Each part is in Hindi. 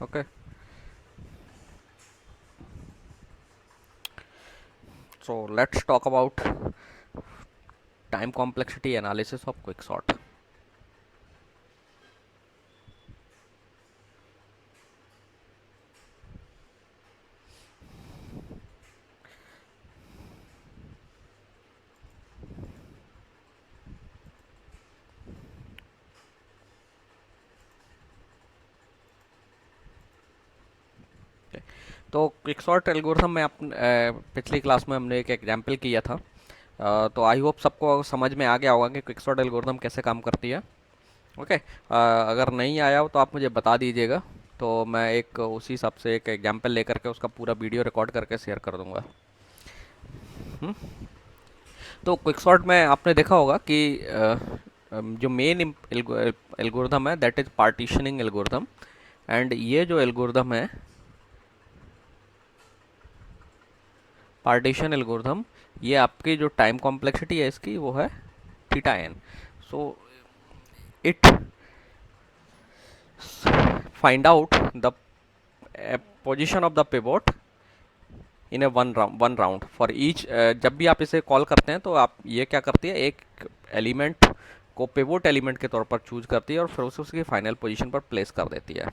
Okay, so let's talk about time complexity analysis of quicksort. Okay. तो क्विकसॉर्ट एल्गोरिथम में पिछली क्लास में हमने एक एग्जांपल किया था। तो आई होप सबको समझ में आ गया होगा कि क्विकसॉर्ट एल्गोरिथम कैसे काम करती है। ओके, अगर नहीं आया हो तो आप मुझे बता दीजिएगा, तो मैं एक उसी हिसाब से एक एग्जांपल लेकर के उसका पूरा वीडियो रिकॉर्ड करके शेयर कर दूंगा। हम्म? तो क्विकसॉर्ट में आपने देखा होगा कि जो मेन एल्गोरिथम है that is partitioning algorithm. And ये जो एल्गोरिथम है पार्टीशन एल्गोरिथम, ये आपकी जो टाइम कॉम्प्लेक्सिटी है इसकी वो है theta n. So it find out the position of the pivot in a one round for each. जब भी आप इसे कॉल करते हैं तो आप ये क्या करती है, एक एलिमेंट को पिवोट एलिमेंट के तौर पर चूज करती है और फिर उसे उसकी फाइनल पोजीशन पर प्लेस कर देती है।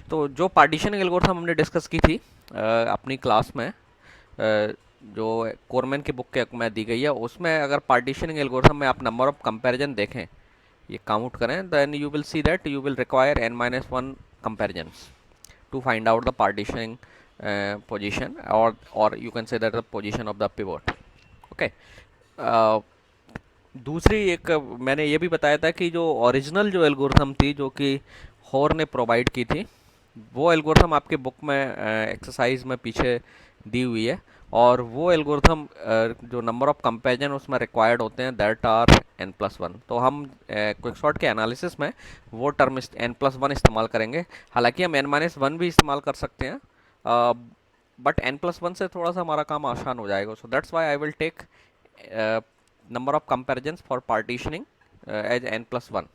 तो जो पार्टीशनिंग एल्गोरिथम हमने डिस्कस की थी अपनी क्लास में, जो कोरमैन की बुक के में दी गई है, उसमें अगर पार्टीशनिंग एल्गोरिथम में आप नंबर ऑफ कंपैरिजन देखें, ये काउंट करें, then you will see that you will require n minus one comparisons to find out the partitioning position, or you can say that the position of the pivot. Okay. uh, दूसरी एक मैंने ये भी बताया था कि जो ओरिजिनल जो एल्गोरिथम थी जो कि हॉर ने प्रोवाइड की थी, वो एल्गोरिथम आपके बुक में एक्सरसाइज में पीछे दी हुई है। और वो एल्गोरिथम जो नंबर ऑफ कंपेरिजन उसमें रिक्वायर्ड होते हैं दैट आर n+1। तो हम क्विकसॉर्ट के एनालिसिस में वो टर्म n+1 इस्तेमाल करेंगे। हालांकि हम n-1 भी इस्तेमाल कर सकते हैं, बट n+1 से थोड़ा सा हमारा काम आसान हो जाएगा। So that's why I will take number of comparisons for partitioning as n+1.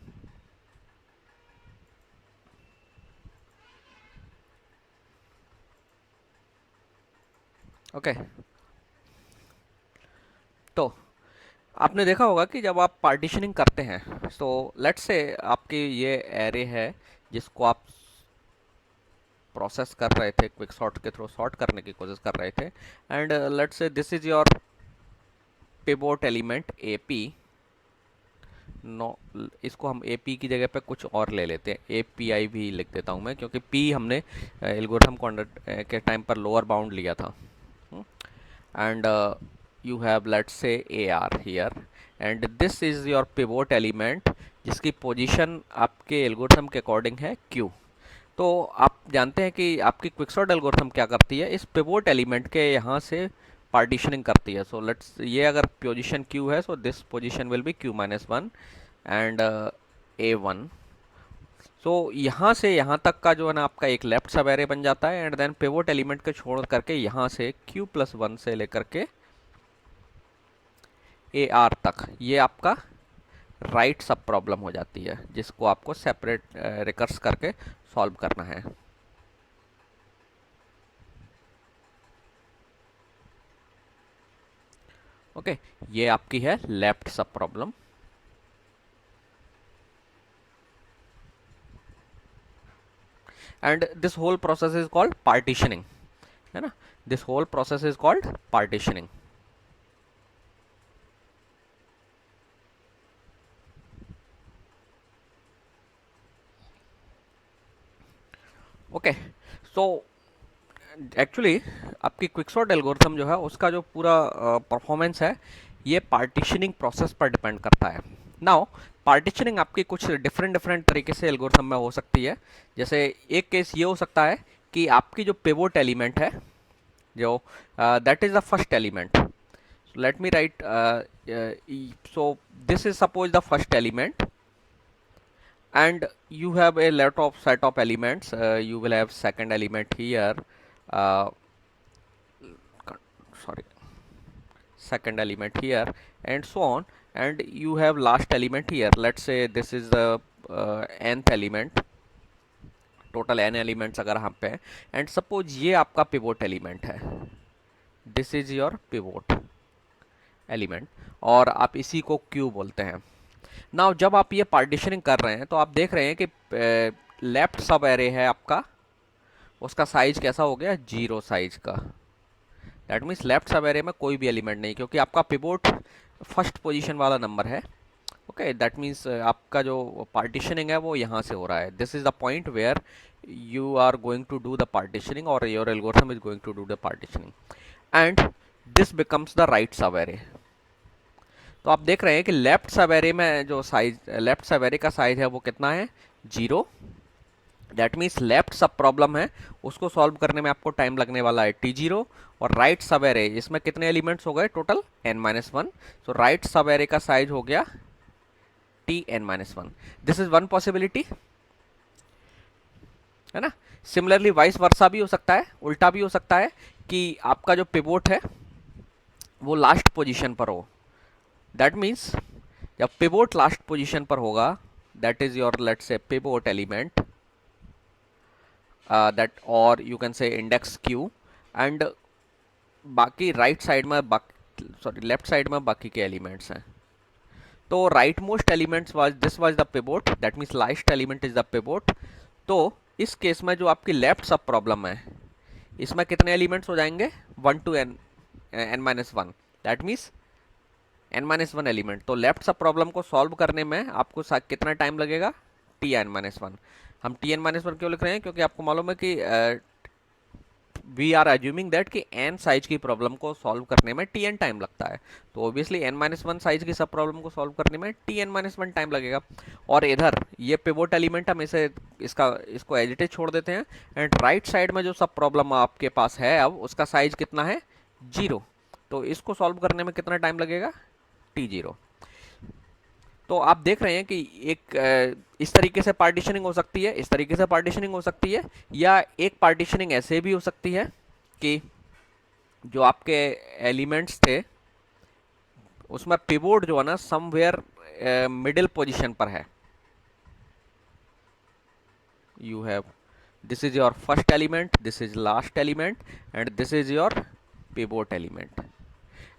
Okay, तो आपने देखा होगा कि जब आप पार्टीशनिंग करते हैं, तो लेट्स से आपकी ये एरे है जिसको आप प्रोसेस कर रहे थे, क्विक सॉर्ट के थ्रू सॉर्ट करने की कोशिश कर रहे थे। And let's say this is your pivot element A P. No, इसको हम ए पी की जगह पे कुछ और ले लेते हैं, ए पी आई भी लिख देता हूँ मैं, क्योंकि पी हमने एल्गोरिथम के टाइम पर लोअर बाउंड लिया था। And you have, let's say, AR here, and this is your pivot element जिसकी पोजीशन आपके एल्गोरिथम के अकॉर्डिंग है Q। तो आप जानते हैं कि आपकी क्विकसॉर्ट एल्गोरिथम क्या करती है, इस पिवोट एलिमेंट के यहाँ से पार्टीशनिंग करती है। सो लेट्स, ये अगर पोजीशन Q है, so this position will be Q-1 and A1। सो यहाँ से यहाँ तक का जो है ना आपका एक लेफ्ट सब एरे बन जाता है। एंड देन पिवोट एलिमेंट को छोड़ करके यहाँ से Q+1 से लेकर के AR तक ये आपका राइट सब प्रॉब्लम हो जाती है, जिसको आपको सेपरेट रिकर्स करके सॉल्व करना है। ओके, ये आपकी है left sub problem. And this whole process is called partitioning, है ना। This whole process is called partitioning. Okay, so actually आपकी क्विकसॉर्ट एल्गोरिथम जो है उसका जो पूरा परफॉर्मेंस है ये पार्टीशनिंग प्रोसेस पर डिपेंड करता है। नाउ पार्टीशनिंग आपकी कुछ डिफरेंट डिफरेंट तरीके से एल्गोरिथम में हो सकती है। जैसे एक केस ये हो सकता है कि आपकी जो पिवोट एलिमेंट है, जो that is the first element. Let me right, so this is suppose the first element, and you have a lot of set of elements. You will have second element here, uh, sorry, second element here, and so on. And you have last element here. Let's say this is the nth element. Total n elements अगर हम पे, एंड सपोज ये आपका पिवोट एलिमेंट है, this is your pivot element, और आप इसी को Q बोलते हैं। नाउ जब आप ये पार्टीशनिंग कर रहे हैं तो आप देख रहे हैं कि लेफ्ट सब एरे है आपका, उसका साइज कैसा हो गया, 0 साइज का। दैट मीन्स लेफ्ट सब एरे में कोई भी एलिमेंट नहीं, क्योंकि आपका पिवोट फर्स्ट पोजीशन वाला नंबर है। ओके, दैट मीन्स आपका जो पार्टीशनिंग है वो यहाँ से हो रहा है। This is the point where you are going to do the partitioning और your algorithm is going to do the partitioning, and this becomes the right sub array. तो आप देख रहे हैं कि लेफ्ट सब एरे में जो साइज, लेफ्ट सब एरे का साइज है वो कितना है, 0। That means left sub problem है, उसको सॉल्व करने में आपको टाइम लगने वाला है t0, और राइट सब एरे, इसमें कितने एलिमेंट्स हो गए टोटल, n-1। सो राइट सब एरे का साइज हो गया tn-1। This is one possibility, है ना। सिमिलरली वाइस वर्सा भी हो सकता है, उल्टा भी हो सकता है कि आपका जो पिवोट है वो लास्ट पोजीशन पर हो। दैट मीन्स जब पिवोट लास्ट पोजीशन पर होगा, that is your let's say pivot element, that, और you can say index Q, and बाकी राइट साइड में, सॉरी लेफ्ट साइड में बाकी के एलिमेंट्स हैं। तो rightmost elements was, this was the pivot, that means last element is the pivot. तो इस केस में जो आपकी लेफ्ट सब प्रॉब्लम है, इसमें कितने एलिमेंट्स हो जाएंगे, 1 to n-1, that means n-1 element. तो लेफ्ट सब प्रॉब्लम को सॉल्व करने में आपको कितना टाइम लगेगा, tn-1। हम tn-1 क्यों लिख रहे हैं, क्योंकि आपको मालूम है कि वी आर अज्यूमिंग दैट कि n साइज की प्रॉब्लम को सॉल्व करने में tn टाइम लगता है, तो ऑब्वियसली n-1 साइज की सब प्रॉब्लम को सॉल्व करने में tn-1 टाइम लगेगा। और इधर ये पिवोट एलिमेंट हम इसे इसको एज इट इज छोड़ देते हैं, एंड राइट साइड में जो सब प्रॉब्लम आपके पास है अब उसका साइज कितना है, 0। तो इसको सॉल्व करने में कितना टाइम लगेगा, t0। तो आप देख रहे हैं कि एक इस तरीके से पार्टीशनिंग हो सकती है, इस तरीके से पार्टीशनिंग हो सकती है, या एक पार्टीशनिंग ऐसे भी हो सकती है कि जो आपके एलिमेंट्स थे उसमें पिवोट जो है ना समवेयर मिडिल पोजीशन पर है। You have, this is your first element, this is last element, and this is your pivot element,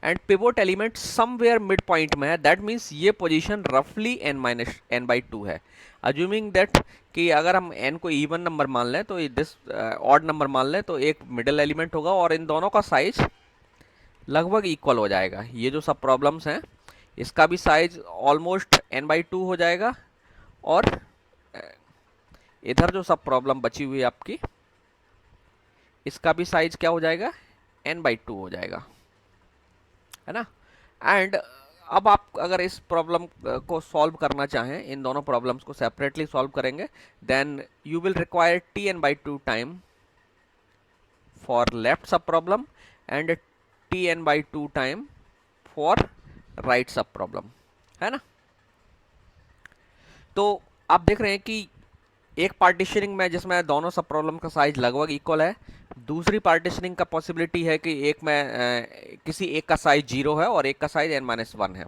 and pivot element somewhere mid point में है। दैट मीन्स ये पोजीशन रफली n/2 है। अज्यूमिंग दैट कि अगर हम n को इवन नंबर मान लें तो दिस ऑड नंबर मान लें, तो एक मिडिल एलिमेंट होगा और इन दोनों का साइज लगभग इक्वल हो जाएगा। ये जो सब प्रॉब्लम्स हैं इसका भी साइज ऑलमोस्ट n/2 हो जाएगा, और इधर जो सब प्रॉब्लम बची हुई है आपकी, इसका भी साइज क्या हो जाएगा, n/2 हो जाएगा, है ना। एंड अब आप अगर इस प्रॉब्लम को सॉल्व करना चाहें, इन दोनों प्रॉब्लम्स को सेपरेटली सॉल्व करेंगे, then you will require tn/2 time for left sub problem and tn/2 time for right sub problem, है ना। तो आप देख रहे हैं कि एक पार्टीशनिंग में जिसमें दोनों सब प्रॉब्लम का साइज लगभग इक्वल है, दूसरी पार्टीशनिंग का पॉसिबिलिटी है कि एक में किसी एक का साइज 0 है और एक का साइज n-1 है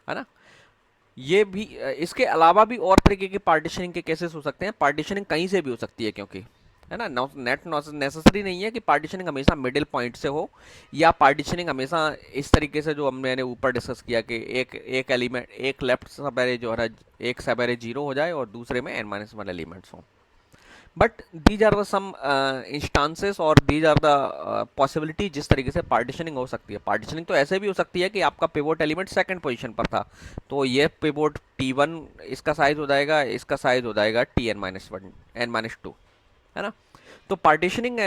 ना। ये भी इसके अलावा भी और तरीके की पार्टीशनिंग के केसेस हो सकते हैं। पार्टीशनिंग कहीं से भी हो सकती है, क्योंकि है ना, नेट नेसेसरी नहीं है कि पार्टीशनिंग हमेशा मिडिल पॉइंट से हो, या पार्टीशनिंग हमेशा इस तरीके से जो मैंने ऊपर डिस्कस किया कि एक एलिमेंट, एक लेफ्ट सब एरे जो है, एक सब एरे 0 हो जाए और दूसरे में n-1 एलिमेंट्स हो। But these are the some instances और दीज आर द पॉसिबिलिटी जिस तरीके से पार्टीशनिंग हो सकती है। पार्टीशनिंग तो ऐसे भी हो सकती है कि आपका पिवोट एलिमेंट सेकंड पोजीशन पर था, तो ये पिवोट t1 इसका साइज हो जाएगा, इसका साइज हो जाएगा tn-1 n-2, है ना। तो पार्टीशनिंग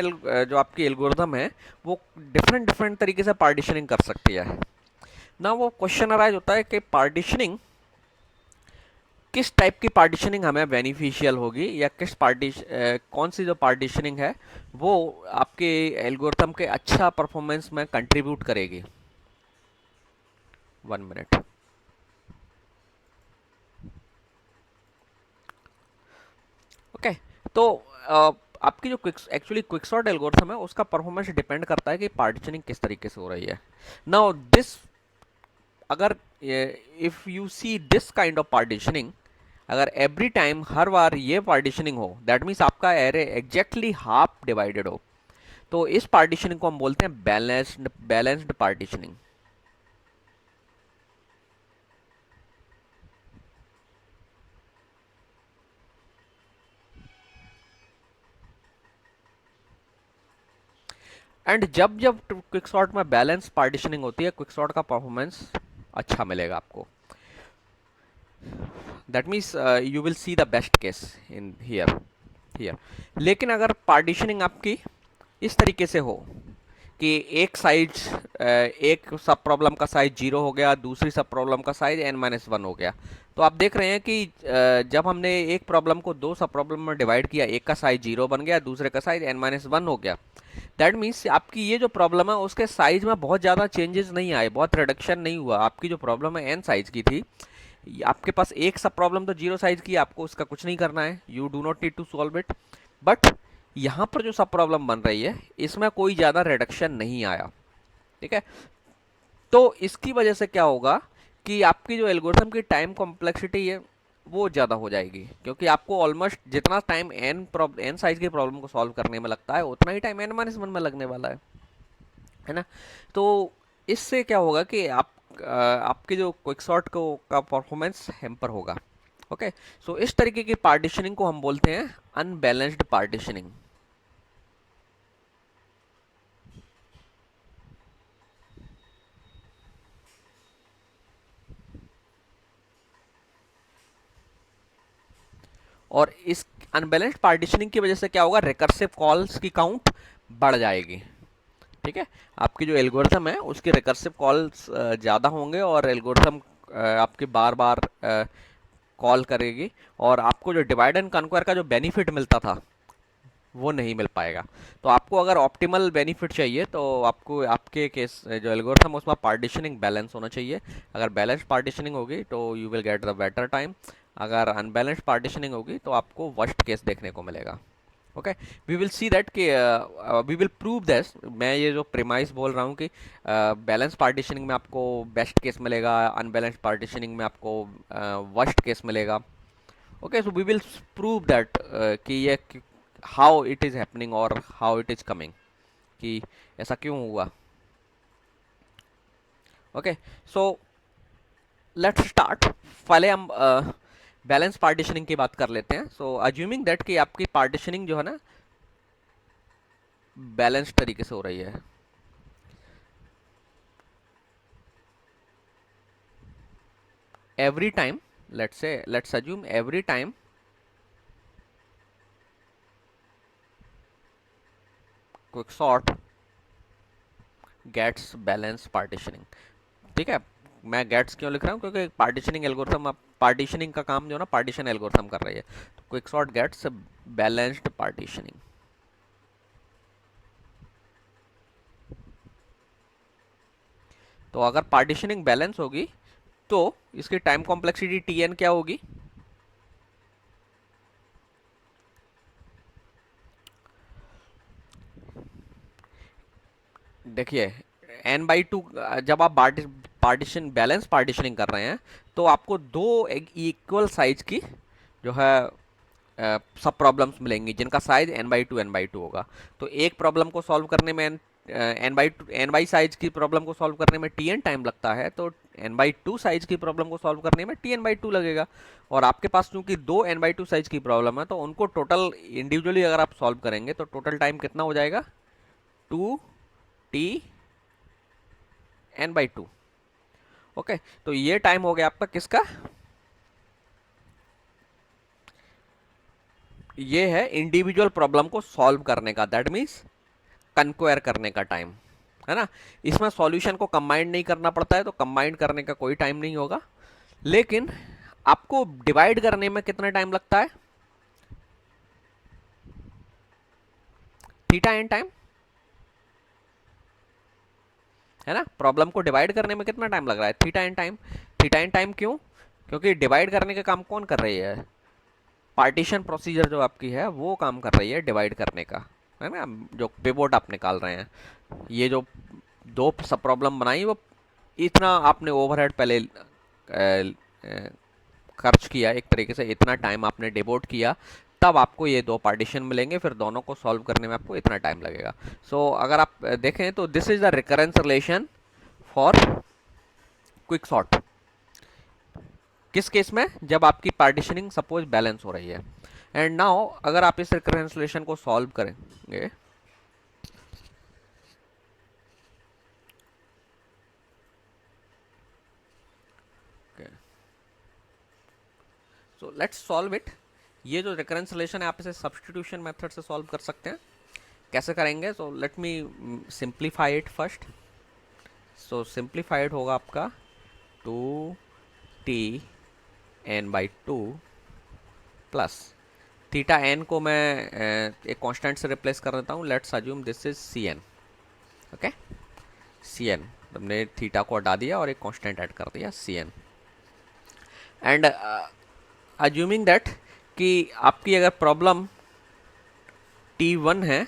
जो आपकी एल्गोरिथम है वो डिफरेंट तरीके से पार्टीशनिंग कर सकती है ना। वो क्वेश्चन अराइज होता है कि पार्टीशनिंग, किस टाइप की पार्टीशनिंग हमें बेनिफिशियल होगी, या कौन सी जो पार्टीशनिंग है वो आपके एल्गोरिथम के अच्छा परफॉर्मेंस में कंट्रीब्यूट करेगी। 1 मिनट। ओके, तो आपकी जो क्विकसॉर्ट एल्गोरिथम है उसका परफॉर्मेंस डिपेंड करता है कि पार्टीशनिंग किस तरीके से हो रही है। नाउ दिस, अगर if you see this kind of partitioning, अगर एवरी टाइम हर बार ये पार्टीशनिंग हो, दैट मीन्स आपका एरे एग्जैक्टली हाफ डिवाइडेड हो, तो इस पार्टीशनिंग को हम बोलते हैं बैलेंस्ड पार्टीशनिंग। एंड जब जब क्विकसॉर्ट में बैलेंस पार्टीशनिंग होती है, क्विकसॉर्ट का परफॉर्मेंस अच्छा मिलेगा आपको। That means you will see the best case in here here. लेकिन अगर पार्टीशनिंग आपकी इस तरीके से हो कि एक साइज, एक सब प्रॉब्लम का साइज 0 हो गया, दूसरी सब प्रॉब्लम का साइज n-1 हो गया, तो आप देख रहे हैं कि जब हमने एक प्रॉब्लम को दो सब प्रॉब्लम में डिवाइड किया, एक का साइज 0 बन गया, दूसरे का साइज n-1 हो गया। दैट मीन्स आपकी ये जो प्रॉब्लम है उसके साइज में बहुत ज़्यादा चेंजेस नहीं आए, बहुत रिडक्शन नहीं हुआ। आपकी जो प्रॉब्लम है n साइज की थी, आपके पास एक सब प्रॉब्लम तो 0 साइज की, आपको उसका कुछ नहीं करना है, you do not need to solve it. But यहाँ पर जो सब प्रॉब्लम बन रही है इसमें कोई ज़्यादा रिडक्शन नहीं आया, ठीक है। तो इसकी वजह से क्या होगा कि आपकी जो एल्गोरिथम की टाइम कॉम्प्लेक्सिटी है वो ज़्यादा हो जाएगी, क्योंकि आपको ऑलमोस्ट जितना टाइम एन साइज की प्रॉब्लम को सॉल्व करने में लगता है उतना ही टाइम n-1 में लगने वाला है ना। तो इससे क्या होगा कि आपके जो क्विकसॉर्ट को का परफॉर्मेंस हैम्पर होगा। ओके, सो इस तरीके की पार्टीशनिंग को हम बोलते हैं अनबैलेंस्ड पार्टीशनिंग। और इस अनबैलेंस्ड पार्टीशनिंग की वजह से क्या होगा, रिकर्सिव कॉल्स की काउंट बढ़ जाएगी, ठीक है। आपकी जो एल्गोरिथम है उसके रिकर्सिव कॉल्स ज़्यादा होंगे और एल्गोरिथम आपके बार बार कॉल करेगी, और आपको जो डिवाइड एंड कन्क्वायर का जो बेनिफिट मिलता था वो नहीं मिल पाएगा। तो आपको अगर ऑप्टिमल बेनिफिट चाहिए तो आपको आपके केस जो एल्गोरिथम उसमें पार्टीशनिंग बैलेंस होना चाहिए। अगर बैलेंस पार्टीशनिंग होगी तो you will get the better time, अगर अनबैलेंस पार्टीशनिंग होगी तो आपको वर्स्ट केस देखने को मिलेगा। Okay, we will see that कि वी विल प्रूव दिस। मैं ये जो प्रीमाइस बोल रहा हूँ कि बैलेंस पार्टीशनिंग में आपको बेस्ट केस मिलेगा, अनबैलेंस पार्टीशनिंग में आपको वर्स्ट केस मिलेगा। Okay, so we will prove that कि ये हाउ इट इज़ हैपनिंग और हाउ इट इज़ कमिंग, कि ऐसा क्यों हुआ। Okay, so let's start. पहले हम बैलेंस पार्टीशनिंग की बात कर लेते हैं। सो अज्यूमिंग दैट कि आपकी पार्टीशनिंग जो है ना बैलेंस तरीके से हो रही है। Every time, let's assume every time quicksort gets balance partitioning, ठीक है। मैं गेट्स क्यों लिख रहा हूँ, क्योंकि पार्टीशनिंग एल्गोरिथम, पार्टीशनिंग का काम जो है ना पार्टीशन एल्गोरिथम कर रही है, तो क्विकसॉर्ट गेट्स बैलेंस्ड पार्टीशनिंग। तो अगर पार्टीशनिंग बैलेंस होगी तो इसकी टाइम कॉम्प्लेक्सिटी Tn क्या होगी, देखिए n/2। जब आप पार्टीशन बैलेंस पार्टीशनिंग कर रहे हैं तो आपको दो इक्वल साइज की जो है सब प्रॉब्लम्स मिलेंगी जिनका साइज n/2 होगा। तो एक प्रॉब्लम को सॉल्व करने में n/2 साइज की प्रॉब्लम को सॉल्व करने में Tn टाइम लगता है, तो n/2 साइज की प्रॉब्लम को सॉल्व करने में Tn/2 लगेगा। और आपके पास चूंकि दो n/2 साइज की प्रॉब्लम है तो उनको टोटल इंडिविजुअली अगर आप सॉल्व करेंगे तो टोटल टाइम कितना हो जाएगा, 2Tn/2। ओके, तो ये टाइम हो गया आपका किसका, ये है इंडिविजुअल प्रॉब्लम को सॉल्व करने का, दैट मीन्स कन्क्वायर करने का टाइम, है ना। इसमें सॉल्यूशन को कंबाइन नहीं करना पड़ता है, तो कंबाइन करने का कोई टाइम नहीं होगा। लेकिन आपको डिवाइड करने में कितना टाइम लगता है, थीटा एन टाइम, है ना। प्रॉब्लम को डिवाइड करने में कितना टाइम लग रहा है, theta n time. Theta n time क्यों, क्योंकि डिवाइड करने का काम कौन कर रही है, पार्टीशन प्रोसीजर जो आपकी है वो काम कर रही है डिवाइड करने का, है ना। जो पिवोट आप निकाल रहे हैं, ये जो दो सब प्रॉब्लम बनाई वो इतना आपने ओवरहेड पहले खर्च किया, एक तरीके से इतना टाइम आपने डिवोट किया, तब आपको ये दो पार्टीशन मिलेंगे, फिर दोनों को सॉल्व करने में आपको इतना टाइम लगेगा। सो अगर आप देखें तो this is the recurrence relation for quick sort. किस केस में? जब आपकी पार्टीशनिंग सपोज बैलेंस हो रही है। एंड नाउ अगर आप इस रिकरेंस रिलेशन को सॉल्व करेंगे, सो लेट्स सॉल्व इट। ये जो रिकरेंस रिलेशन है आप इसे सब्स्टिट्यूशन मेथड से सॉल्व कर सकते हैं। कैसे करेंगे? So let me simplify it first. So simplified होगा आपका 2t n/2 plus theta N को मैं एक कांस्टेंट से रिप्लेस कर देता हूँ। Let's assume this is c n. Okay, c n, हमने थीटा को हटा दिया और एक कांस्टेंट ऐड कर दिया c n. And assuming that कि आपकी अगर प्रॉब्लम T1 है,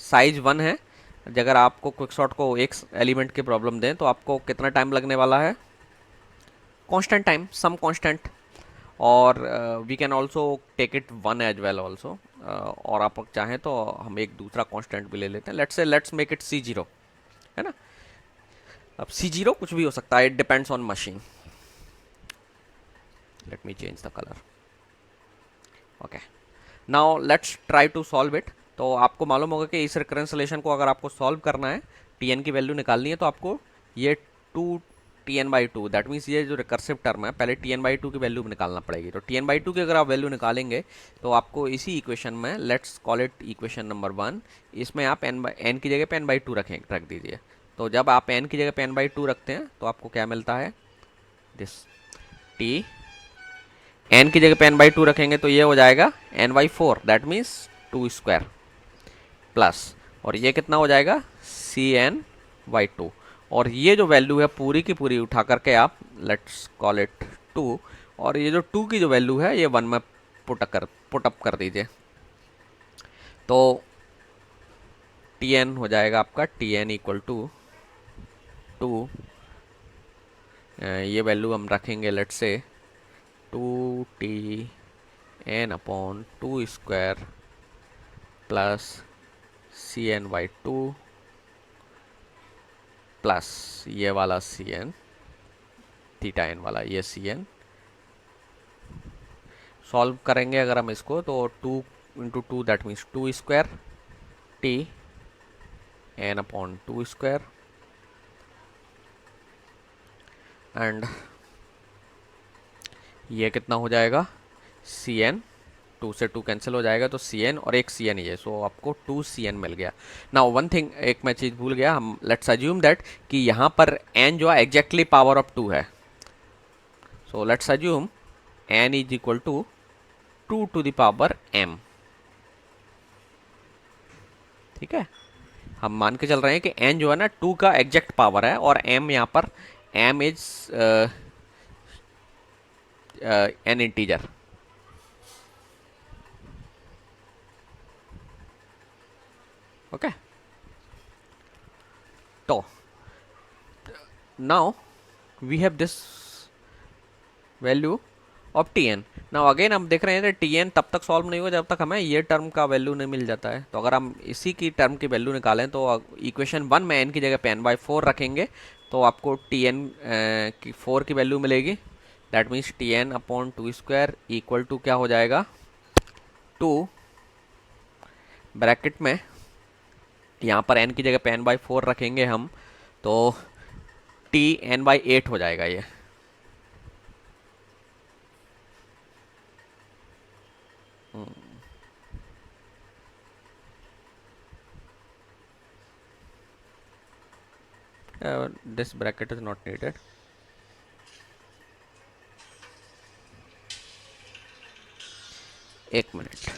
साइज 1 है, अगर आपको क्विकसॉर्ट को एक एलिमेंट की प्रॉब्लम दें तो आपको कितना टाइम लगने वाला है? कांस्टेंट टाइम, सम कांस्टेंट, और we can also take it 1 as well also, और आप चाहें तो हम एक दूसरा कांस्टेंट भी ले लेते हैं। लेट्स मेक इट C0, है ना। अब C0 कुछ भी हो सकता है, it depends on machine. Let me change the colour. Okay, now let's try to solve it. तो आपको मालूम होगा कि इस रिकरेंस रिलेशन को अगर आपको सॉल्व करना है, Tn की वैल्यू निकालनी है, तो आपको ये 2Tn/2, दैट मीन्स ये जो रिकर्सिव टर्म है, पहले Tn/2 की वैल्यू निकालना पड़ेगी। तो Tn/2 की अगर आप वैल्यू निकालेंगे तो आपको इसी इक्वेशन में, let's call it equation number 1, इसमें आप n की जगह पे n/2 रख दीजिए। तो जब आप n की जगह पे n/2 रखते हैं तो आपको क्या मिलता है? दिस t, n की जगह पे n/2 रखेंगे तो ये हो जाएगा n/4, दैट मीन्स 2² प्लस, और ये कितना हो जाएगा? Cn/2। और ये जो वैल्यू है पूरी की पूरी उठा करके आप लेट्स कॉल इट 2, और ये जो 2 की जो वैल्यू है ये 1 में पुट अप कर दीजिए। तो Tn हो जाएगा आपका Tn इक्वल टू 2, ये वैल्यू हम रखेंगे let's say 2Tn/2² plus Cn/2 plus ये वाला Cn, थीटा एन वाला ये Cn। सॉल्व करेंगे अगर हम इसको तो 2 into 2 that means 2² Tn/2², and ये कितना हो जाएगा? Cn, 2 से 2 कैंसिल हो जाएगा तो Cn और एक Cn ही है, सो आपको 2Cn मिल गया। नाउ वन थिंग, एक मैं चीज़ भूल गया, हम लेट्स अज्यूम दैट कि यहाँ पर n जो है एग्जैक्टली पावर ऑफ 2 है। So let's assume n is equal to 2 to the power m। ठीक है, हम मान के चल रहे हैं कि n जो है ना 2 का एग्जैक्ट पावर है, और m यहाँ पर m is an integer. Okay, तो now we have this value of Tn। Now again हम देख रहे हैं कि Tn तब तक सॉल्व नहीं होगा जब तक हमें ये टर्म का वैल्यू नहीं मिल जाता है। तो अगर हम इसी की टर्म की वैल्यू निकालें तो इक्वेशन 1 में n की जगह पे n/4 रखेंगे तो आपको Tn की 4 की वैल्यू मिलेगी। That means Tn/2² equal to क्या हो जाएगा? 2 ब्रैकेट में, यहाँ पर n की जगह पे n/4 रखेंगे हम तो Tn/8 हो जाएगा ये। This bracket is not needed. एक मिनट,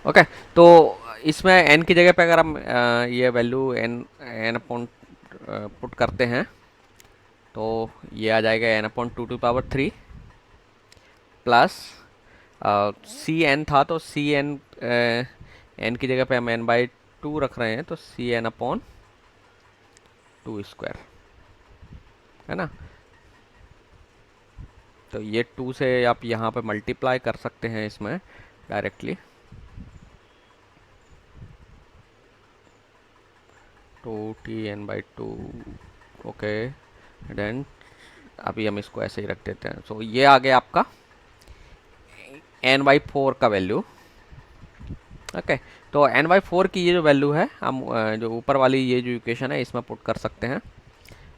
ओके। तो इसमें n की जगह पे अगर हम ये वैल्यू n अपॉन पुट करते हैं तो ये आ जाएगा n/2⁻³ प्लस Cn था तो Cn n की जगह पे हम n/2 रख रहे हैं तो Cn/2²। है ना। तो ये 2 से आप यहाँ पे मल्टीप्लाई कर सकते हैं इसमें directly, 2t n/2। Okay, then अभी हम इसको ऐसे ही रख देते हैं। सो ये आ गया आपका n/4 का वैल्यू। ओके, तो n/4 की ये जो वैल्यू है हम जो ऊपर वाली ये जो इक्वेशन है इसमें पुट कर सकते हैं।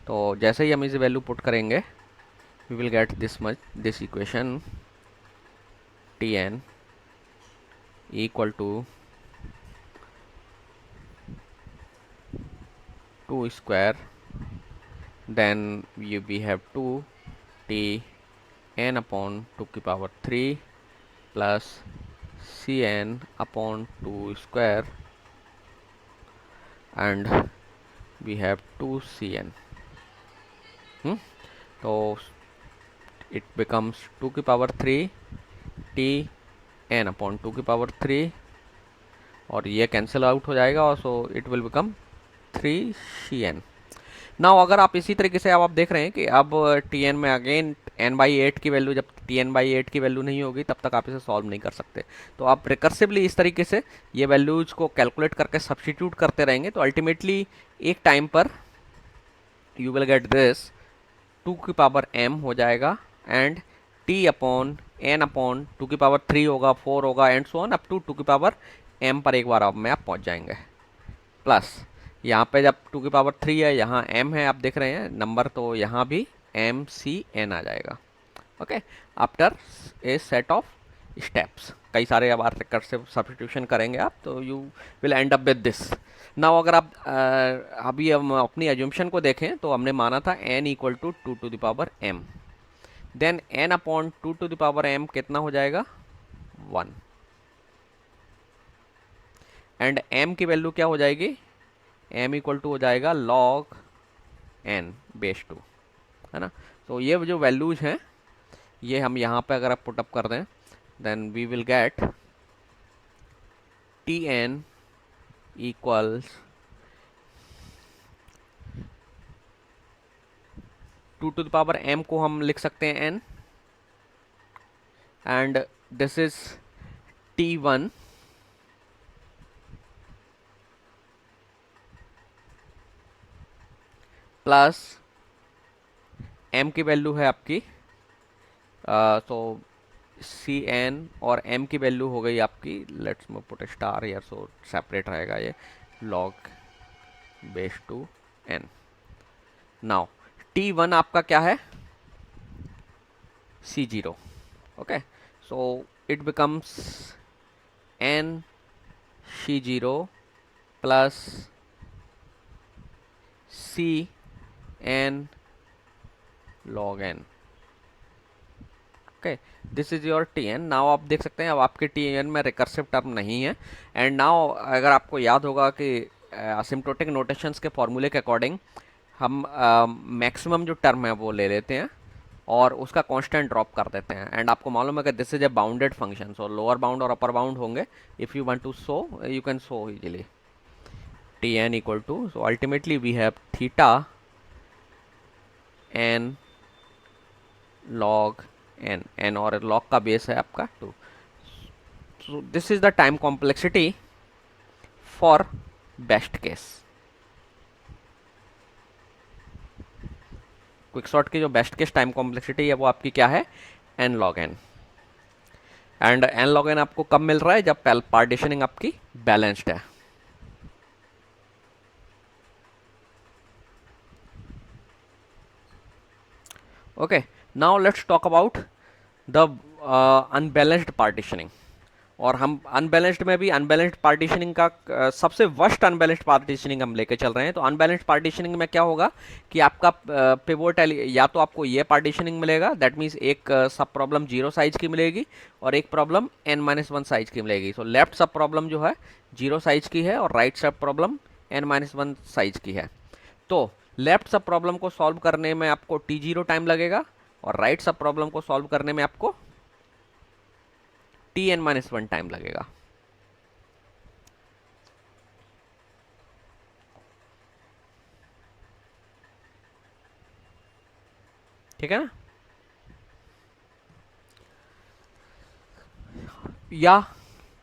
तो जैसे ही हम इस वैल्यू पुट करेंगे, we will get this much, this equation tn equal to 2 square, then we have 2t n upon 2 की power 3 plus cn upon 2 square and we have 2cn। तो it becomes 2 की पावर 3 t n upon 2 की पावर 3 और ये कैंसिल आउट हो जाएगा और so it will become 3cn। Now अगर आप इसी तरीके से अब आप देख रहे हैं कि अब tn में अगेन n/8 की वैल्यू, जब tn/8 की वैल्यू नहीं होगी तब तक आप इसे सॉल्व नहीं कर सकते। तो आप रिकर्सिवली इस तरीके से ये वैल्यूज को कैलकुलेट करके सब्स्टिट्यूट करते रहेंगे, तो अल्टीमेटली एक टाइम पर यू विल गेट दिस 2 की पावर m हो जाएगा and t upon n upon 2 की पावर 3 होगा, 4 होगा and so on up to 2 की पावर m पर एक बार अब में आप पहुंच जाएंगे। प्लस यहाँ पे जब 2 की पावर 3 है, यहाँ m है, आप देख रहे हैं नंबर, तो यहाँ भी mcn आ जाएगा। Okay, after a set of steps, कई सारे अब रिकर्सिव सब्स्टिट्यूशन करेंगे आप, तो you will and up with this. Now अगर आप अभी हम अपनी एज्यूम्पशन को देखें तो हमने माना था n equal to 2 to the power m, then n upon 2 to the power m कितना हो जाएगा 1, एंड m की वैल्यू क्या हो जाएगी, m इक्वल टू हो जाएगा log n बेस 2, है ना। तो ये जो वैल्यूज हैं ये हम यहाँ पे अगर आप पुटअप कर दें, then we will get tn equals 2 to the power m को हम लिख सकते हैं n, and this is t1 plus m की वैल्यू है आपकी तो cn और m की वैल्यू हो गई आपकी, लेट्स मैं put star here so separate रहेगा ये, log base 2 n। Now t1 आपका क्या है c0। Okay, so it becomes n c0 plus cn log n। Okay, this is your tn। Now आप देख सकते हैं अब आपके tn में रिकर्सिव टर्म नहीं है, एंड नाउ अगर आपको याद होगा कि असिम्प्टोटिक नोटेशंस के फॉर्मूले के अकॉर्डिंग हम मैक्सिमम जो टर्म है वो ले लेते हैं और उसका कांस्टेंट ड्रॉप कर देते हैं, एंड आपको मालूम है कि this is a bounded function, so lower bound और अपर बाउंड होंगे। If you want to so you can so easily tn equal to, so ultimately we have theta n log n और log का बेस है आपका 2। So this is the time complexity for best case. Quicksort की जो बेस्ट केस टाइम कॉम्प्लेक्सिटी है वो आपकी क्या है n log n, and n log n आपको कब मिल रहा है, जब पार्टीशनिंग आपकी बैलेंस्ड है। Okay, now let's talk about the unbalanced partitioning. और हम अनबैलेंस्ड में भी अनबैलेंस्ड पार्टीशनिंग का सबसे वर्स्ट अनबैलेंस्ड पार्टीशनिंग हम लेके चल रहे हैं। तो अनबैलेंस्ड पार्टीशनिंग में क्या होगा कि आपका पिवोट या तो आपको ये पार्टीशनिंग मिलेगा, दैट मीन्स एक सब प्रॉब्लम 0 साइज की मिलेगी और एक प्रॉब्लम n-1 साइज की मिलेगी। सो लेफ्ट सब प्रॉब्लम जो है 0 साइज की है और right sub problem n-1 size की है। तो लेफ्ट सब प्रॉब्लम को सॉल्व करने में आपको t0 टाइम लगेगा और राइट सब प्रॉब्लम को सॉल्व करने में आपको tn-1 टाइम लगेगा। ठीक है ना। या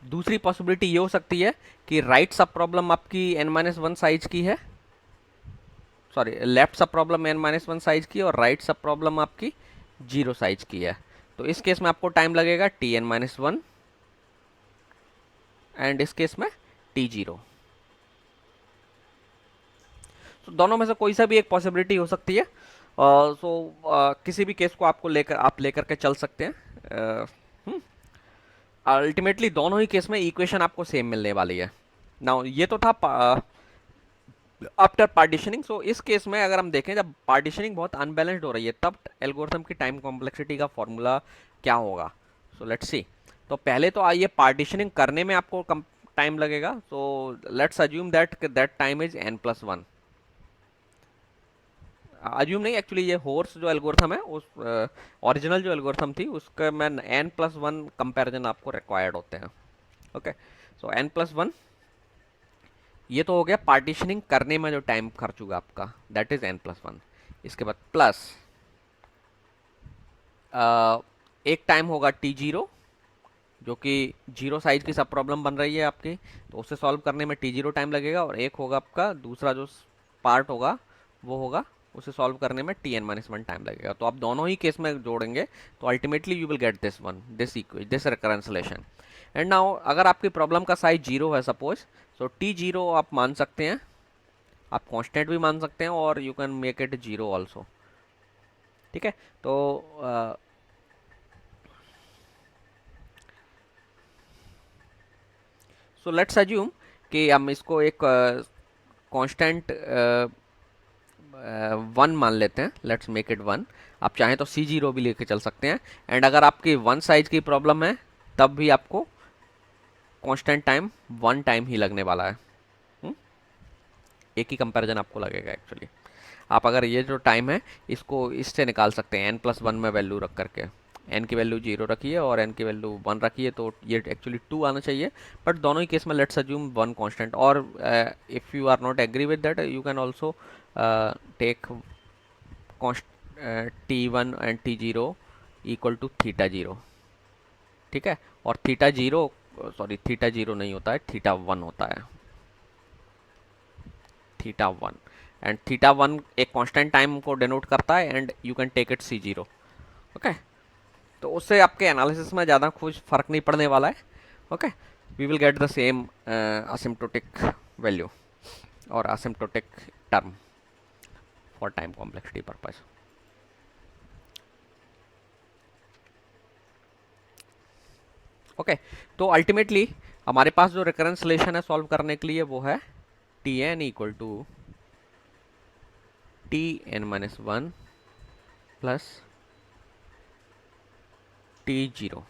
दूसरी पॉसिबिलिटी ये हो सकती है कि राइट सब प्रॉब्लम आपकी n-1 साइज की है, sorry left sub problem n-1 size की और राइट सब प्रॉब्लम आपकी 0 साइज की है। तो इस केस में आपको टाइम लगेगा Tn-1 एंड इस केस में T0। तो दोनों में से कोई सा भी एक पॉसिबिलिटी हो सकती है। किसी भी केस को आपको लेकर के चल सकते हैं। अल्टीमेटली दोनों ही केस में इक्वेशन आपको सेम मिलने वाली है। नाउ ये तो था आफ्टर पार्टीशनिंग। सो इस केस में अगर हम देखें जब पार्टीशनिंग बहुत अनबैलेंस्ड हो रही है तब एल्गोरिथम की टाइम कॉम्प्लेक्सिटी का फॉर्मूला क्या होगा। So let's see. तो पहले तो आइए पार्टीशनिंग करने में आपको कम टाइम लगेगा। सो let's assume that time is n+1। Assume नहीं, एक्चुअली ये होर्स जो एल्गोरिथम है उस ओरिजिनल जो एल्गोरिथम थी उसका मैं n+1 कंपैरिजन आपको रिक्वायर्ड होते हैं। ओके, सो n+1 ये तो हो गया पार्टीशनिंग करने में जो टाइम खर्च होगा आपका, दैट इज n+1। इसके बाद प्लस एक टाइम होगा T0 जो कि 0 साइज की सब प्रॉब्लम बन रही है आपकी, तो उसे सॉल्व करने में T0 टाइम लगेगा। और एक होगा आपका दूसरा जो पार्ट होगा वो होगा उसे सॉल्व करने में Tn-1 टाइम लगेगा। तो आप दोनों ही केस में जोड़ेंगे तो ultimately you will get this recurrence relation. And now अगर आपकी प्रॉब्लम का साइज 0 है सपोज, तो T0 आप मान सकते हैं, आप कांस्टेंट भी मान सकते हैं और you can make it 0 also. ठीक है, तो सो लेट्स अज्यूम कि हम इसको एक कांस्टेंट 1 मान लेते हैं। Let's make it 1। आप चाहें तो C0 भी लेके चल सकते हैं। एंड अगर आपकी 1 साइज की प्रॉब्लम है तब भी आपको कांस्टेंट टाइम 1 टाइम ही लगने वाला है। हुँ? एक ही कंपैरिजन आपको लगेगा एक्चुअली। आप अगर ये जो टाइम है इसको इससे निकाल सकते हैं n+1 में वैल्यू रख करके। n की वैल्यू 0 रखिए और n की वैल्यू 1 रखिए, तो ये एक्चुअली 2 आना चाहिए। बट दोनों ही केस में लेट्स अज्यूम 1 कांस्टेंट। और if you are not agree with that you can also take T1 and T0 equal to θ0। ठीक है, और θ0 सॉरी θ0 नहीं होता है, θ1 होता है, θ1। एंड θ1 एक कांस्टेंट टाइम को डिनोट करता है and you can take it C0। Okay, तो उससे आपके एनालिसिस में ज़्यादा कुछ फर्क नहीं पड़ने वाला है। Okay, we will get the same asymptotic value और asymptotic term for time complexity purpose. Okay, तो अल्टीमेटली हमारे पास जो रिकरेंस रिलेशन है सॉल्व करने के लिए वो है Tn equal to Tn-1 plus T0।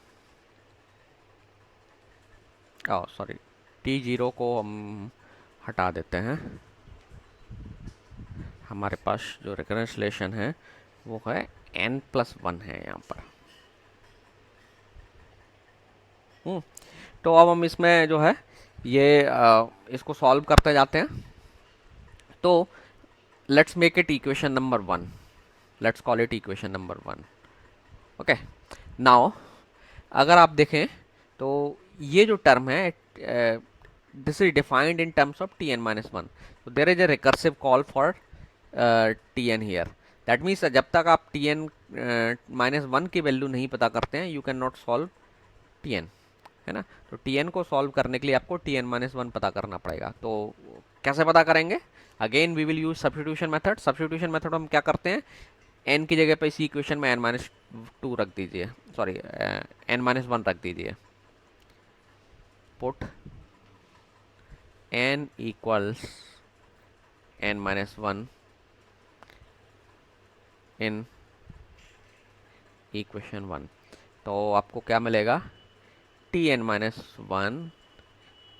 Sorry, T0 को हम हटा देते हैं। हमारे पास जो रिकरेंस रिलेशन है वो है n+1 है यहाँ पर। तो अब हम इसमें जो है ये इसको सॉल्व करते जाते हैं। तो let's make it equation number 1। Let's call it equation number 1। Okay, now अगर आप देखें तो ये जो टर्म है this is defined in terms of Tn-1। तो there is a recursive call for Tn here. That means जब तक आप Tn-1 की वैल्यू नहीं पता करते हैं you can not solve Tn, है ना। तो Tn को सॉल्व करने के लिए आपको Tn-1 पता करना पड़ेगा। तो कैसे पता करेंगे? Again we will use substitution method. Substitution method हम क्या करते हैं, n की जगह पे इसी इक्वेशन में n-2 रख दीजिए, सॉरी n-1 रख दीजिए। Put n equals n-1 in equation 1। तो आपको क्या मिलेगा, Tn-1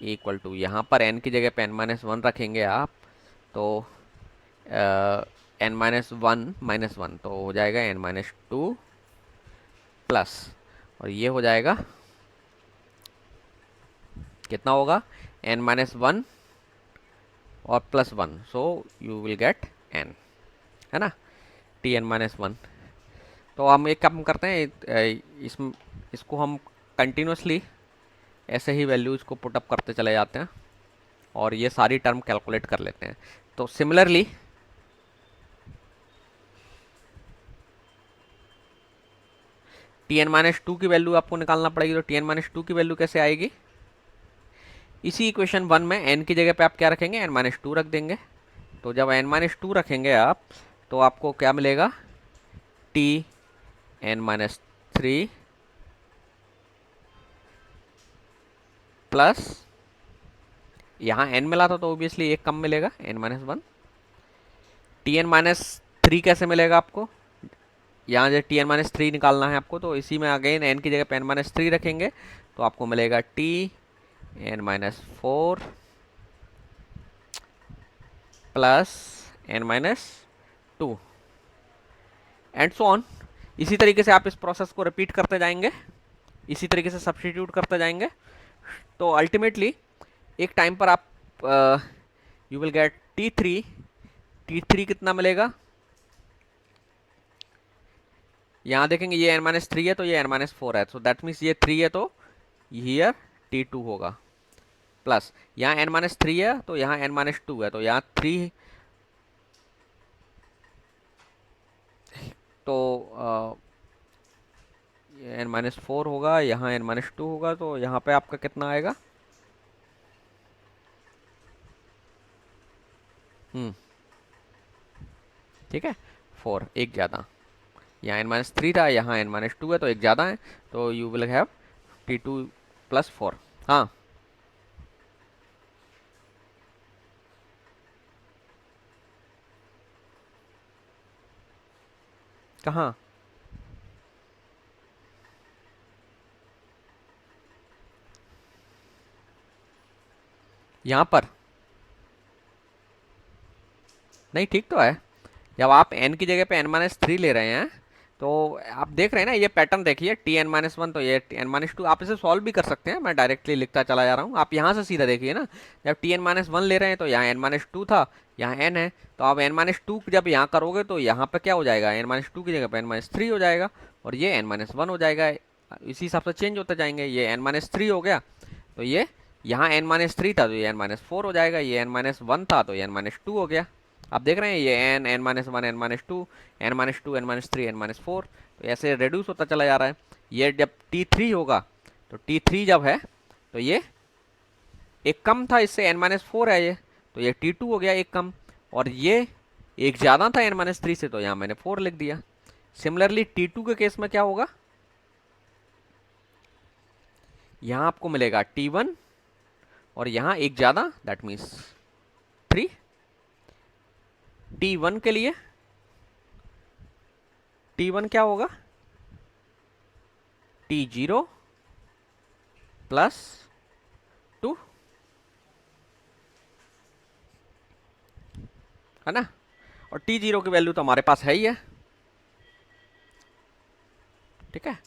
इक्वल टू, यहाँ पर n की जगह पे n-1 रखेंगे आप, तो n-1 तो हो जाएगा n-2 प्लस, और ये हो जाएगा कितना होगा, n-1 और +1, so you will gate n, है ना, Tn-1। तो हम एक काम करते हैं, इसको हम कंटिन्यूसली ऐसे ही वैल्यूज को पुटअप करते चले जाते हैं और ये सारी टर्म कैलकुलेट कर लेते हैं। तो similarly T N minus two की वैल्यू आपको निकालना पड़ेगी। तो टी एन माइनस टू की वैल्यू कैसे आएगी? इसी इक्वेशन वन में एन की जगह पे आप क्या रखेंगे? एन माइनस टू रख देंगे। तो जब एन माइनस टू रखेंगे आप, तो आपको क्या मिलेगा? T N minus three plus, यहाँ एन मिला था तो ऑब्वियसली एक कम मिलेगा, n minus one. T N minus three कैसे मिलेगा आपको? यहाँ जो टी एन माइनस थ्री निकालना है आपको, तो इसी में अगेन एन की जगह पे एन माइनस थ्री रखेंगे, तो आपको मिलेगा T N minus four plus n minus two and so on. इसी तरीके से आप इस प्रोसेस को रिपीट करते जाएंगे, इसी तरीके से सब्स्टिट्यूट करते जाएंगे। तो अल्टीमेटली एक टाइम पर आप you will gate T three कितना मिलेगा? यहाँ देखेंगे ये एन माइनस थ्री है तो ये एन माइनस फोर है, सो दैट मीन्स ये थ्री है तो हियर टी टू होगा। प्लस यहाँ एन माइनस थ्री है तो यहाँ एन माइनस टू है, तो यहाँ थ्री, तो एन माइनस फोर होगा, यहाँ एन माइनस टू होगा, तो यहाँ पे आपका कितना आएगा? ठीक है, फोर, एक ज़्यादा। यहाँ एन माइनस थ्री था, यहाँ एन माइनस टू है तो एक ज़्यादा है, तो you will have T two plus four. हाँ, कहाँ? यहाँ पर नहीं, ठीक तो है। जब आप n की जगह पे n माइनस थ्री ले रहे हैं, तो आप देख रहे हैं ना, ये पैटर्न देखिए, टी एन माइनस वन तो ये एन माइनस टू। आप इसे सॉल्व भी कर सकते हैं, मैं डायरेक्टली लिखता चला जा रहा हूँ। आप यहाँ से सीधा देखिए ना, जब टी एन माइनस वन ले रहे हैं तो यहाँ एन माइनस टू था, यहाँ n है, तो आप एन माइनस टू जब यहाँ करोगे तो यहाँ पे क्या हो जाएगा? एन माइनस टू की जगह पे एन माइनस थ्री हो जाएगा और ये एन माइनस वन हो जाएगा। इसी हिसाब से चेंज होते जाएंगे। ये एन माइनस थ्री हो गया तो ये यहाँ एन माइनस थ्री था तो ये एन माइनस फोर हो जाएगा, ये एन माइनस वन था तो ये एन माइनस टू हो गया। आप देख रहे हैं ये n, n minus one, n minus two, n minus two, n minus three, n minus four, तो ऐसे रिड्यूस होता चला जा रहा है। ये जब टी थ्री होगा, तो टी थ्री जब है तो ये एक कम था इससे, एन माइनस फोर है ये, तो ये टी टू हो गया एक कम, और ये एक ज़्यादा था एन माइनस थ्री से, तो यहाँ मैंने फोर लिख दिया। सिमिलरली टी टू के केस में क्या होगा? यहाँ आपको मिलेगा टी वन और यहाँ एक ज़्यादा, that means three. T one के लिए टी वन क्या होगा? टी जीरो प्लस टू, है ना? और टी जीरो की वैल्यू तो हमारे पास है ही है, ठीक है।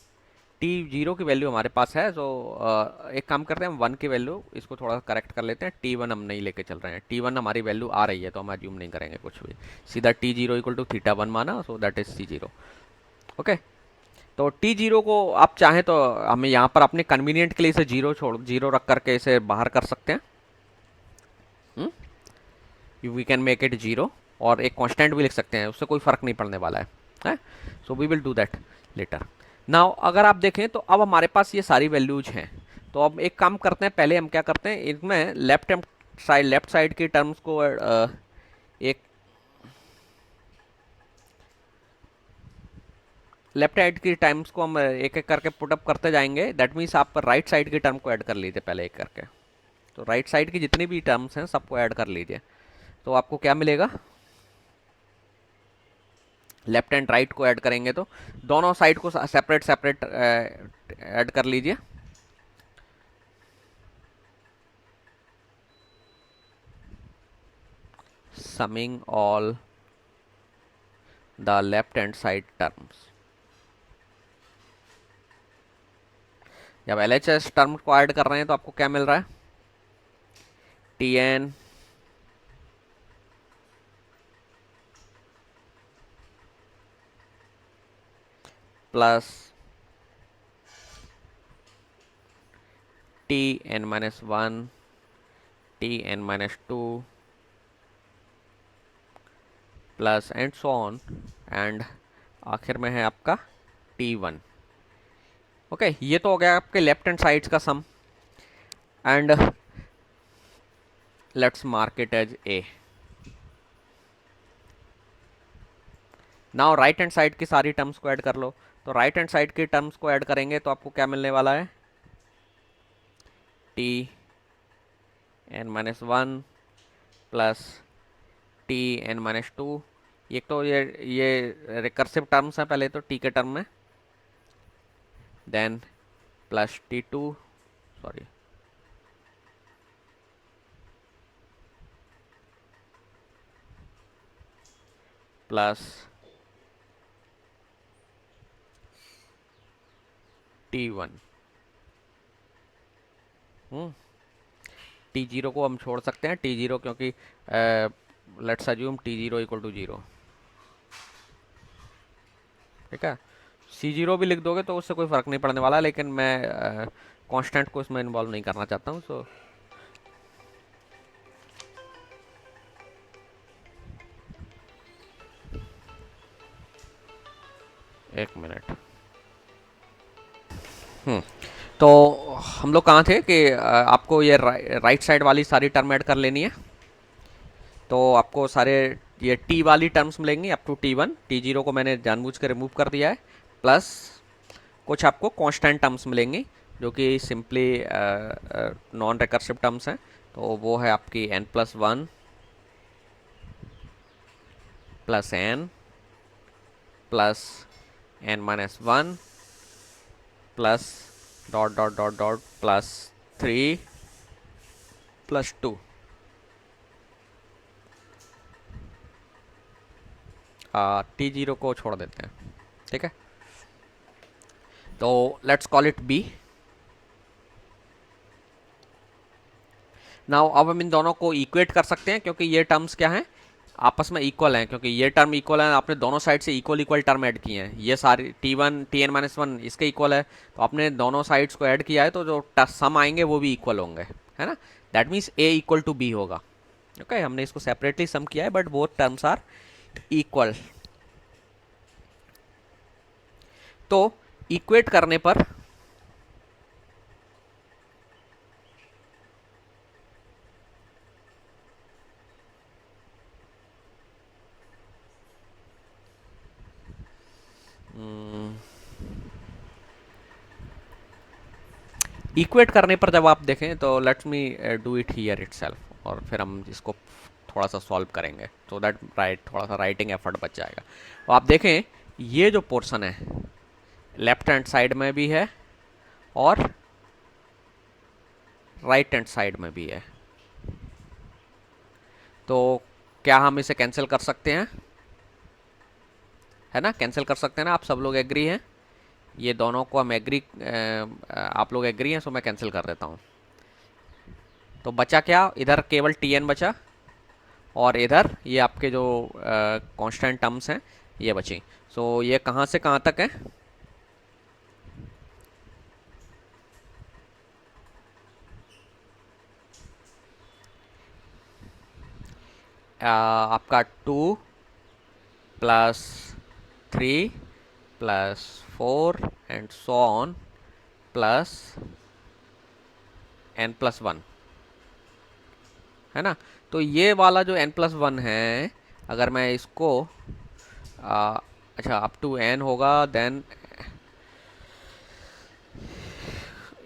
टी जीरो की वैल्यू हमारे पास है, तो एक काम करते हैं, हम वन की वैल्यू इसको थोड़ा करेक्ट कर लेते हैं। टी वन हम नहीं लेके चल रहे हैं, टी वन हमारी वैल्यू आ रही है तो हम अज्यूम नहीं करेंगे कुछ भी, सीधा T zero equal to theta one माना, so that is T zero. Okay, तो टी जीरो को आप चाहें तो हमें यहाँ पर अपने कन्वीनियंट के लिए इसे जीरो रख करके इसे बाहर कर सकते हैं। We can make it zero, और एक कांस्टेंट भी लिख सकते हैं, उससे कोई फर्क नहीं पड़ने वाला है। So we will do that later. Now अगर आप देखें तो अब हमारे पास ये सारी वैल्यूज हैं, तो अब एक काम करते हैं, पहले हम क्या करते हैं, इनमें लेफ्ट साइड की टर्म्स को एक लेफ्ट साइड की टर्म्स को हम एक एक करके पुटअप करते जाएंगे। दैट मीन्स आप राइट साइड की टर्म को ऐड कर लीजिए पहले एक करके। तो राइट साइड की जितनी भी टर्म्स हैं सबको ऐड कर लीजिए, तो आपको क्या मिलेगा? लेफ्ट एंड राइट को ऐड करेंगे तो दोनों साइड को सेपरेट सेपरेट ऐड कर लीजिए। Summing all the left hand side terms. जब LHS टर्म को ऐड कर रहे हैं तो आपको क्या मिल रहा है? T n plus T N minus one, T N minus two, plus and so on, and आखिर में है आपका T1। ओके, ये तो हो गया आपके लेफ्ट हैंड साइड का sum, and let's mark it as A। Now right hand side की सारी टर्म्स को ऐड कर लो। तो राइट हैंड साइड की टर्म्स को ऐड करेंगे तो आपको क्या मिलने वाला है, T N minus one plus T N minus two. एक तो ये रिकर्सिव टर्म्स हैं पहले तो टी के टर्म में, then plus T2, sorry plus T1। T0 को हम छोड़ सकते हैं, T0 क्योंकि let's assume T0 equal to 0, ठीक है। C0 भी लिख दोगे तो उससे कोई फ़र्क नहीं पड़ने वाला, लेकिन मैं कांस्टेंट को इसमें इन्वॉल्व नहीं करना चाहता हूँ। सो एक मिनट। तो हम लोग कहाँ थे कि आपको ये राइट साइड वाली सारी टर्म ऐड कर लेनी है। तो आपको सारे ये टी वाली टर्म्स मिलेंगी अप टू T1। T0 को मैंने जानबूझ कर रिमूव कर दिया है, प्लस कुछ आपको कांस्टेंट टर्म्स मिलेंगी जो कि सिंपली नॉन रिकर्सिव टर्म्स हैं। तो वो है आपकी n+1 plus n plus n-1 plus dot dot dot dot plus 3 plus 2। T0 को छोड़ देते हैं, ठीक है। तो let's call it B। Now अब हम इन दोनों को इक्वेट कर सकते हैं क्योंकि ये टर्म्स क्या हैं, आपस में इक्वल हैं, क्योंकि ये टर्म इक्वल है, आपने दोनों साइड से इक्वल इक्वल टर्म ऐड किए हैं। ये सारी T1 Tn-1 इसके इक्वल है, तो आपने दोनों साइड्स को ऐड किया है, तो जो सम आएंगे वो भी इक्वल होंगे, है ना। That means A equal to B होगा। ओके, हमने इसको सेपरेटली सम किया है but both terms are equal. तो इक्वेट करने पर इक्वेट करने पर जब आप देखें तो let's me do it here itself, और फिर हम इसको थोड़ा सा सॉल्व करेंगे तो दैट थोड़ा सा राइटिंग एफर्ट बच जाएगा। तो आप देखें ये जो पोर्शन है लेफ्ट हैंड साइड में भी है और राइट हैंड साइड में भी तो क्या हम इसे कैंसिल कर सकते हैं, है ना। कैंसिल कर सकते हैं ना, आप सब लोग एग्री हैं, ये दोनों को हम एग्री, आप लोग एग्री हैं, सो मैं कैंसिल कर देता हूँ। तो बचा क्या, इधर केवल Tn बचा और इधर ये आपके जो कांस्टेंट टर्म्स हैं ये बची। सो ये कहाँ से कहाँ तक है, आपका 2 plus 3 plus 4 and so on plus n+1, है ना। तो ये वाला जो n+1 है, अगर मैं इसको अच्छा अप टू n होगा, देन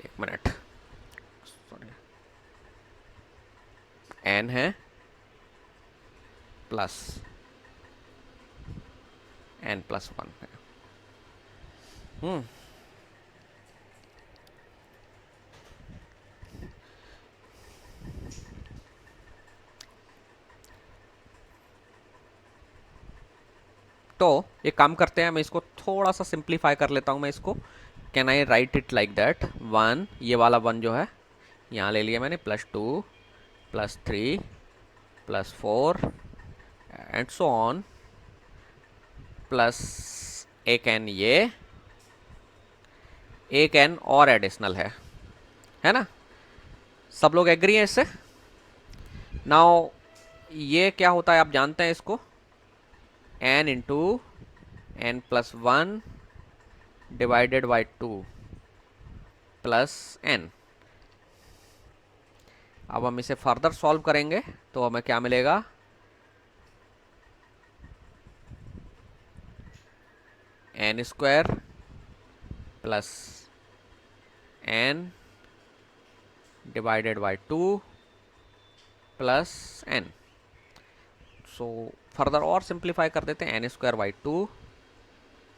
एक मिनट, सॉरी, n है प्लस n+1 है। तो एक काम करते हैं, मैं इसको थोड़ा सा सिंप्लीफाई कर लेता हूँ मैं इसको। Can I right it like that, 1 ये वाला 1 जो है यहाँ ले लिया मैंने, +2 +3 +4 एंड सो ऑन, प्लस एक n ये एक n और एडिशनल है ना? सब लोग एग्री हैं इससे? नाउ ये क्या होता है आप जानते हैं इसको, n into n plus 1 divided by 2 plus n। अब हम इसे फर्दर सॉल्व करेंगे तो हमें क्या मिलेगा, n square plus n divided by 2 plus n। So further और सिंप्लीफाई कर देते हैं, n square by 2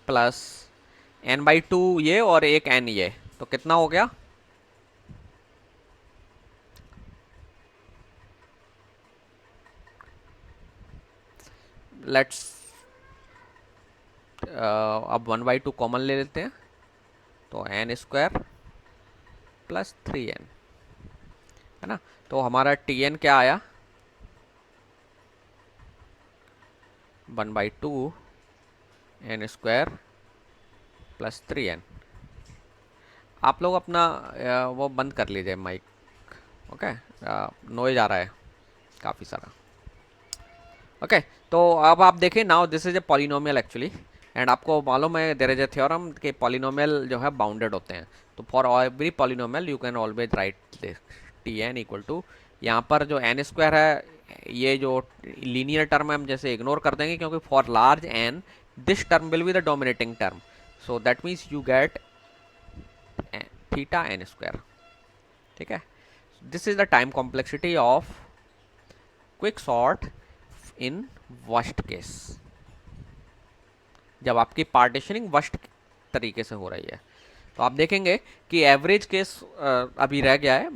plus n by 2 ये और एक n ये, तो कितना हो गया, लेट्स अब 1 बाई 2 कॉमन ले लेते हैं, तो n स्क्वायर प्लस 3n, है ना? तो हमारा tn क्या आया, 1 by 2 n square plus 3n। आप लोग अपना वो बंद कर लीजिए माइक, ओके, नॉइज आ रहा है काफ़ी सारा। ओके तो अब आप देखें, now this is a polynomial actually, and आपको मालूम है देयर इज ए थ्योरम कि पॉलिनोमियल जो है बाउंडेड होते हैं। तो for every polynomial you can always write T n equal to, यहाँ पर जो एन स्क्वायर है ये जो लीनियर टर्म है हम जैसे इग्नोर कर देंगे, क्योंकि for large n this term will be the dominating term, so that means you get theta N square. ठीक है, this is the time complexity of quick sort in worst case, जब आपकी पार्टीशनिंग वर्स्ट तरीके से हो रही है। तो आप देखेंगे कि एवरेज केस अभी रह गया है,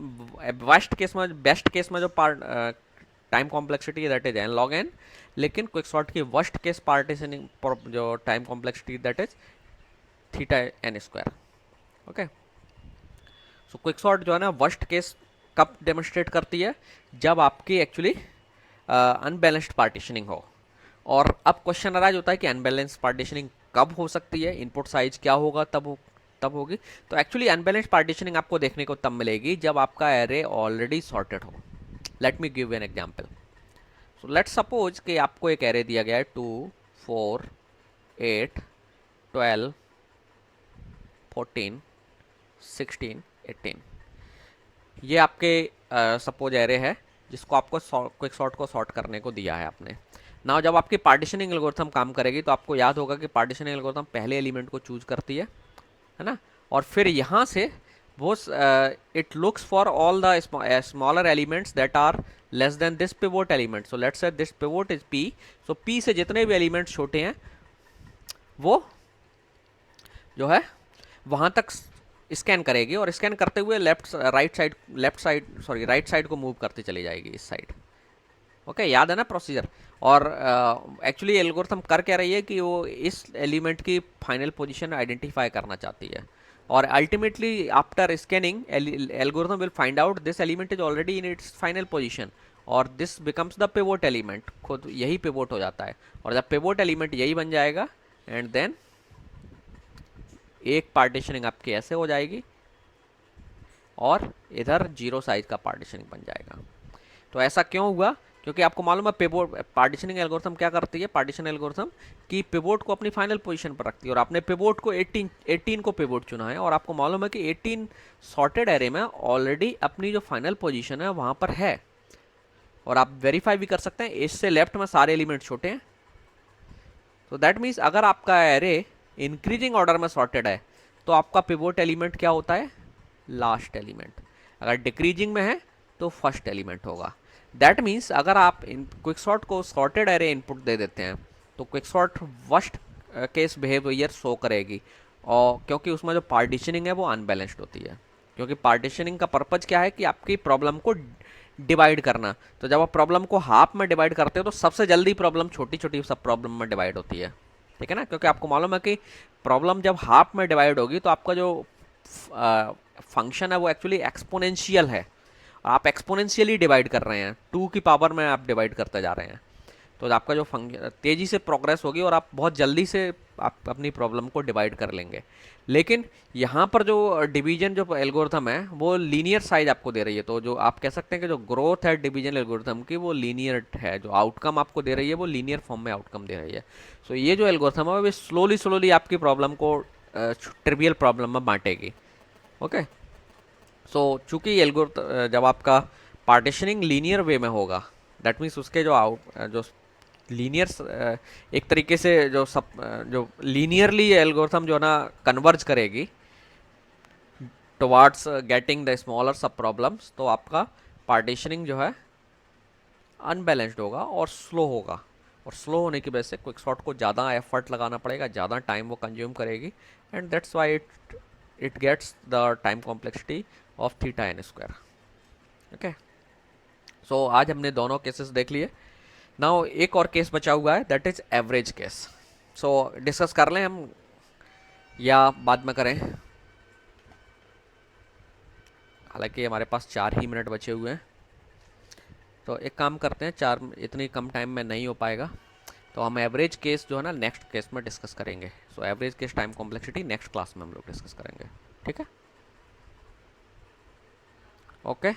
वर्स्ट केस में, बेस्ट केस में जो टाइम कॉम्प्लेक्सिटी है that is n log n, लेकिन क्विक सॉर्ट की वर्स्ट केस पार्टीशनिंग जो time complexity that is theta N square. Okay, so quick sort जो है ना वर्स्ट केस कब डेमोन्स्ट्रेट करती है, जब आपकी एक्चुअली अनबैलेंस्ड पार्टीशनिंग हो। और अब क्वेश्चन अराइज होता है कि अनबैलेंस्ड पार्टीशनिंग कब हो सकती है, इनपुट साइज क्या होगा तब होगी। तो एक्चुअली अनबैलेंस्ड पार्टीशनिंग आपको देखने को तब मिलेगी जब आपका एरे ऑलरेडी सॉर्टेड हो। Let me give an example. So let's suppose कि आपको एक एरे दिया गया है 2 4 8 12 14 16 18, ये आपके सपोज एरे है जिसको आपको क्विक सॉर्ट को सॉर्ट करने को दिया है आपने। नाउ जब आपकी पार्टीशनिंग एल्गोरिथम काम करेगी तो आपको याद होगा कि पार्टीशनिंग एल्गोरिथम पहले एलिमेंट को चूज करती है ना, और फिर यहाँ से वो it looks for all the smaller elements that are less than this pivot element. So let's say this pivot is p, so p से जितने भी एलिमेंट्स छोटे हैं वो जो है वहाँ तक स्कैन करेगी, और स्कैन करते हुए राइट साइड को मूव करती चली जाएगी इस साइड। ओके, याद है ना प्रोसीजर। और एक्चुअली एल्गोरिथम कर क्या रही है कि वो इस एलिमेंट की फाइनल पोजीशन आइडेंटिफाई करना चाहती है, और ultimately after scanning algorithm will find out this element is already in its final position, और this becomes the pivot element, खुद यही पिवोट हो जाता है। और जब पिवोट एलिमेंट यही बन जाएगा एंड देन एक पार्टीशनिंग आपकी ऐसे हो जाएगी और इधर जीरो साइज का पार्टीशनिंग बन जाएगा। तो ऐसा क्यों हुआ, क्योंकि आपको मालूम है पिवोट पार्टीशनिंग एल्गोरिथम क्या करती है, पार्टीशन एल्गोरिथम की पिवोट को अपनी फाइनल पोजीशन पर रखती है, और आपने पिवोट को 18 को पिवोट चुना है, और आपको मालूम है कि 18 सॉर्टेड एरे में ऑलरेडी अपनी जो फाइनल पोजीशन है वहाँ पर है, और आप वेरीफाई भी कर सकते हैं इससे लेफ्ट में सारे एलिमेंट छोटे हैं। तो दैट मीन्स अगर आपका एरे इंक्रीजिंग ऑर्डर में सॉर्टेड है तो आपका पिवोट एलिमेंट क्या होता है, लास्ट एलिमेंट। अगर डिक्रीजिंग में है तो फर्स्ट एलिमेंट होगा। दैट मीन्स अगर आप क्विक सॉर्ट को सॉर्टेड एरे इनपुट दे देते हैं तो quick sort worst case behaviour show करेगी, और क्योंकि उसमें जो पार्टीशनिंग है वो अनबैलेंस्ड होती है, क्योंकि पार्टीशनिंग का पर्पज क्या है कि आपकी प्रॉब्लम को डिवाइड करना। तो जब आप प्रॉब्लम को हाफ में डिवाइड करते हो तो सबसे जल्दी प्रॉब्लम छोटी छोटी सब प्रॉब्लम में डिवाइड होती है, ठीक है ना, क्योंकि आपको मालूम है कि प्रॉब्लम जब हाफ में डिवाइड होगी तो आपका जो फंक्शन है वो एक्चुअली एक्सपोनेंशियल है, आप एक्सपोनेंशियली डिवाइड कर रहे हैं, 2 की पावर में आप डिवाइड करते जा रहे हैं। तो आपका जो फंक्शन तेज़ी से प्रोग्रेस होगी और आप बहुत जल्दी से आप अपनी प्रॉब्लम को डिवाइड कर लेंगे। लेकिन यहाँ पर जो डिवीजन जो एल्गोरिथम है वो लीनियर साइज आपको दे रही है, तो जो आप कह सकते हैं कि जो ग्रोथ है डिवीजन एल्गोरिथम की वो लीनियर है, जो आउटकम आपको दे रही है वो लीनियर फॉर्म में आउटकम दे रही है। सो ये जो एल्गोरिथम है वो स्लोली स्लोली आपकी प्रॉब्लम को ट्रिवियल प्रॉब्लम में बांटेगी। ओके, सो चूंकि एल्गोरिथम जब आपका पार्टीशनिंग लीनियर वे में होगा, दैट मीन्स उसके जो लीनियर एक तरीके से जो लीनियरली एल्गोरिथम जो है ना कन्वर्ज करेगी टुवार्ड्स गेटिंग द स्मॉलर सब प्रॉब्लम्स, तो आपका पार्टीशनिंग जो है अनबैलेंस्ड होगा और स्लो होगा। और स्लो होने की वजह से क्विकसॉर्ट को ज़्यादा एफर्ट लगाना पड़ेगा, ज़्यादा टाइम वो कंज्यूम करेगी, and that's why it gets the time complexity of theta N square. Okay, so आज हमने दोनों केसेस देख लिए। नाउ एक और केस बचा हुआ है, that is average case. So discuss कर लें हम या बाद में करें? हालांकि हमारे पास 4 ही मिनट बचे हुए हैं, तो एक काम करते हैं, इतनी कम टाइम में नहीं हो पाएगा, तो हम एवरेज केस जो है ना नेक्स्ट केस में डिस्कस करेंगे। So average case time complexity next class में हम लोग डिस्कस करेंगे। ठीक है, ओके।